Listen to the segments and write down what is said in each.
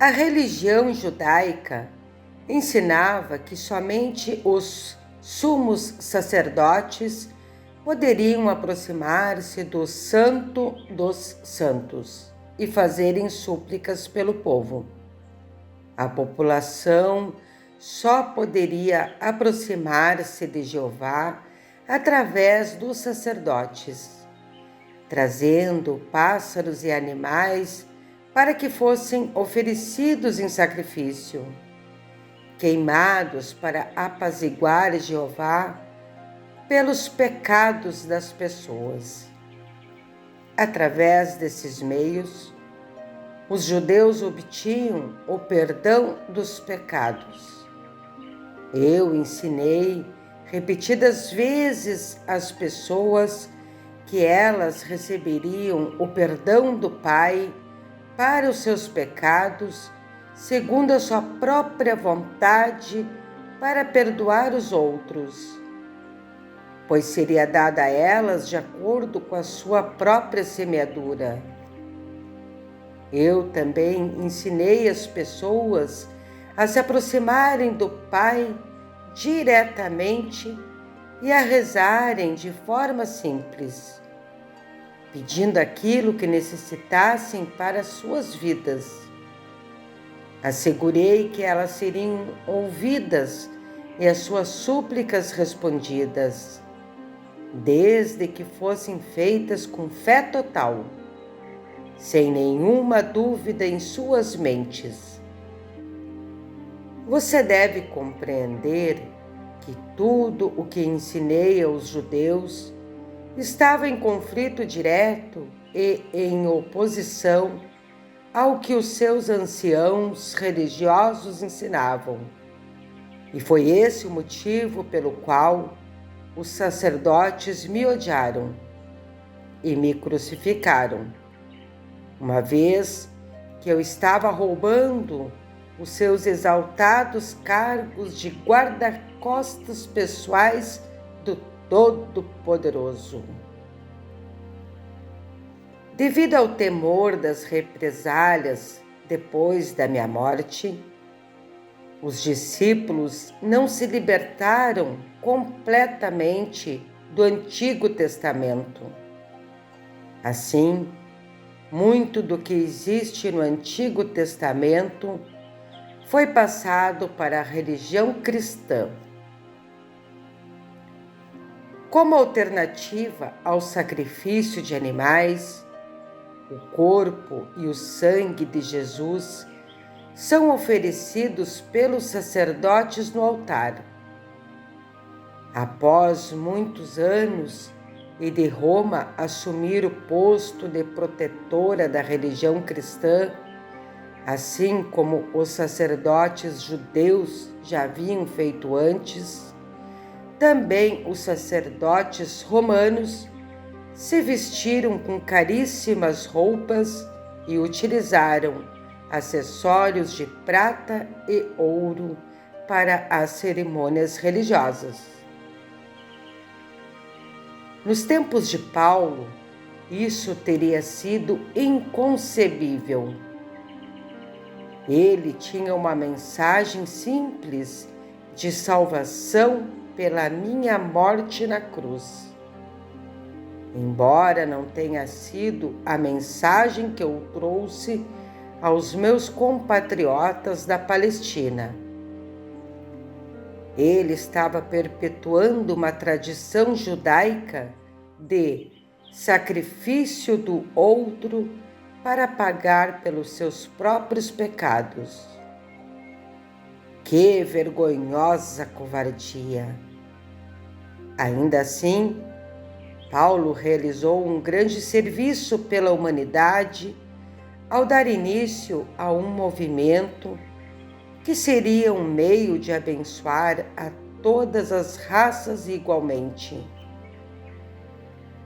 A religião judaica ensinava que somente os sumos sacerdotes poderiam aproximar-se do Santo dos Santos e fazerem súplicas pelo povo. A população só poderia aproximar-se de Jeová através dos sacerdotes, trazendo pássaros e animais para que fossem oferecidos em sacrifício, queimados para apaziguar Jeová pelos pecados das pessoas. Através desses meios, os judeus obtinham o perdão dos pecados. Eu ensinei repetidas vezes às pessoas que elas receberiam o perdão do Pai para os seus pecados, segundo a sua própria vontade, para perdoar os outros, pois seria dada a elas de acordo com a sua própria semeadura. Eu também ensinei as pessoas a se aproximarem do Pai diretamente e a rezarem de forma simples, pedindo aquilo que necessitassem para suas vidas. Assegurei que elas seriam ouvidas e as suas súplicas respondidas, desde que fossem feitas com fé total, sem nenhuma dúvida em suas mentes. Você deve compreender que tudo o que ensinei aos judeus estava em conflito direto e em oposição ao que os seus anciãos religiosos ensinavam. E foi esse o motivo pelo qual os sacerdotes me odiaram e me crucificaram, uma vez que eu estava roubando os seus exaltados cargos de guarda-costas pessoais do Todo-Poderoso. Devido ao temor das represálias depois da minha morte, os discípulos não se libertaram completamente do Antigo Testamento. Assim, muito do que existe no Antigo Testamento foi passado para a religião cristã. Como alternativa ao sacrifício de animais, o corpo e o sangue de Jesus são oferecidos pelos sacerdotes no altar. Após muitos anos e de Roma assumir o posto de protetora da religião cristã, assim como os sacerdotes judeus já haviam feito antes, também os sacerdotes romanos se vestiram com caríssimas roupas e utilizaram acessórios de prata e ouro para as cerimônias religiosas. Nos tempos de Paulo, isso teria sido inconcebível. Ele tinha uma mensagem simples de salvação pela minha morte na cruz. Embora não tenha sido a mensagem que eu trouxe aos meus compatriotas da Palestina. Ele estava perpetuando uma tradição judaica de sacrifício do outro para pagar pelos seus próprios pecados. Que vergonhosa covardia! Ainda assim, Paulo realizou um grande serviço pela humanidade ao dar início a um movimento que seria um meio de abençoar a todas as raças igualmente.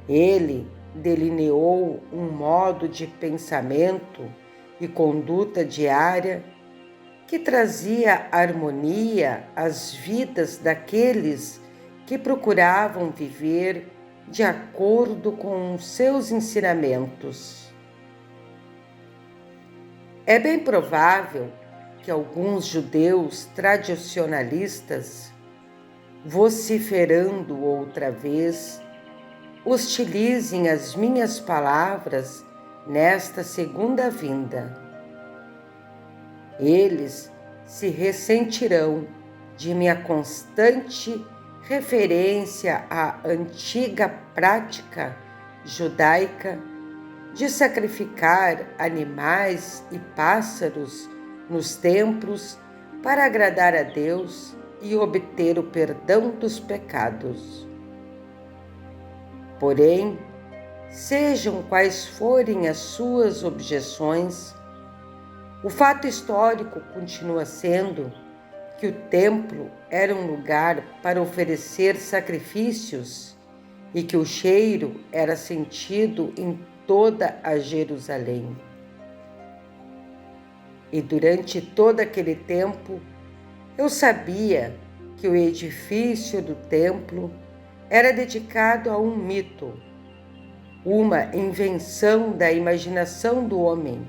Ele delineou um modo de pensamento e conduta diária que trazia harmonia às vidas daqueles que procuravam viver de acordo com os seus ensinamentos. É bem provável que alguns judeus tradicionalistas, vociferando outra vez, hostilizem as minhas palavras nesta segunda vinda. Eles se ressentirão de minha constante referência à antiga prática judaica de sacrificar animais e pássaros nos templos para agradar a Deus e obter o perdão dos pecados. Porém, sejam quais forem as suas objeções, o fato histórico continua sendo que o templo era um lugar para oferecer sacrifícios e que o cheiro era sentido em toda a Jerusalém. E durante todo aquele tempo, eu sabia que o edifício do templo era dedicado a um mito, uma invenção da imaginação do homem,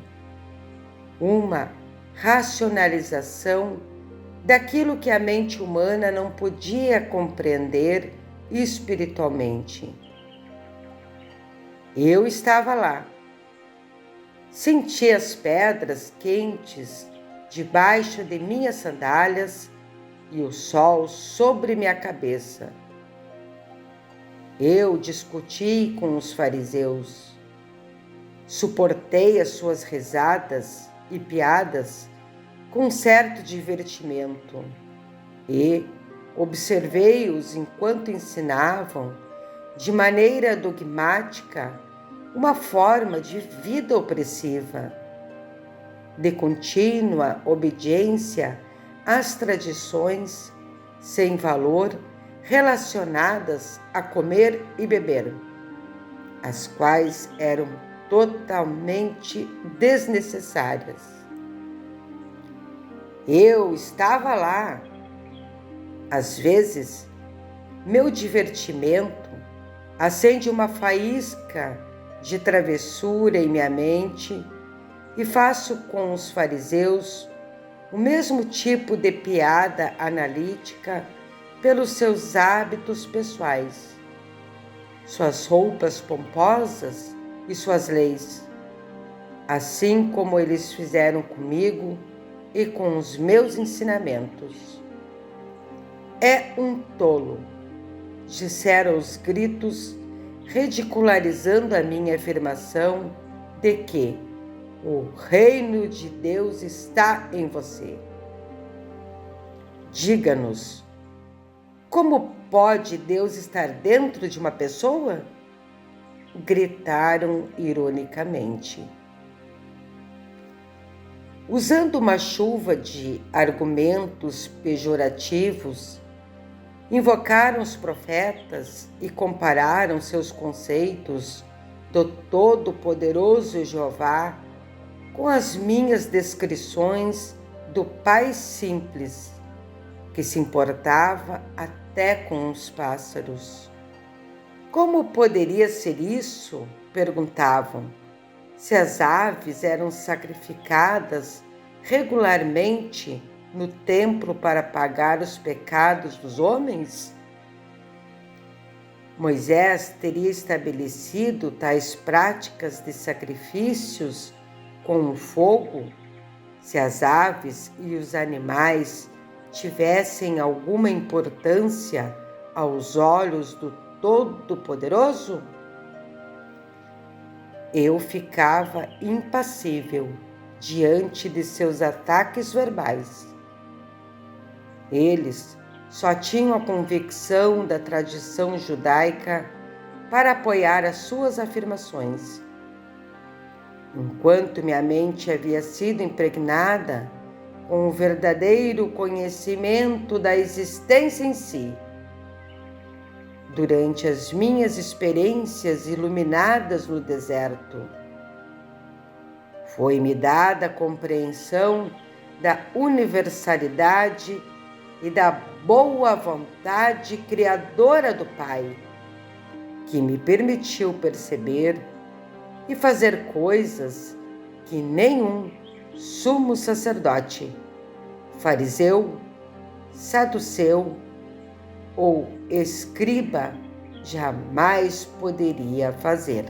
uma racionalização daquilo que a mente humana não podia compreender espiritualmente. Eu estava lá. Senti as pedras quentes debaixo de minhas sandálias e o sol sobre minha cabeça. Eu discuti com os fariseus, suportei as suas risadas e piadas com certo divertimento e observei-os enquanto ensinavam, de maneira dogmática, uma forma de vida opressiva, de contínua obediência às tradições sem valor relacionadas a comer e beber, as quais eram totalmente desnecessárias. Eu estava lá. Às vezes, meu divertimento acende uma faísca de travessura em minha mente e faço com os fariseus o mesmo tipo de piada analítica pelos seus hábitos pessoais, suas roupas pomposas e suas leis, assim como eles fizeram comigo e com os meus ensinamentos. É um tolo, disseram aos gritos, ridicularizando a minha afirmação de que o reino de Deus está em você. Diga-nos, como pode Deus estar dentro de uma pessoa? Gritaram ironicamente. Usando uma chuva de argumentos pejorativos, invocaram os profetas e compararam seus conceitos do Todo-Poderoso Jeová com as minhas descrições do Pai simples, que se importava até com os pássaros. Como poderia ser isso? Perguntavam. Se as aves eram sacrificadas regularmente no templo para pagar os pecados dos homens? Moisés teria estabelecido tais práticas de sacrifícios com o fogo se as aves e os animais tivessem alguma importância aos olhos do Todo-Poderoso? Eu ficava impassível diante de seus ataques verbais. Eles só tinham a convicção da tradição judaica para apoiar as suas afirmações, enquanto minha mente havia sido impregnada com o verdadeiro conhecimento da existência em si. Durante as minhas experiências iluminadas no deserto, foi-me dada a compreensão da universalidade e da boa vontade criadora do Pai, que me permitiu perceber e fazer coisas que nenhum sumo sacerdote, fariseu, saduceu ou escriba jamais poderia fazer.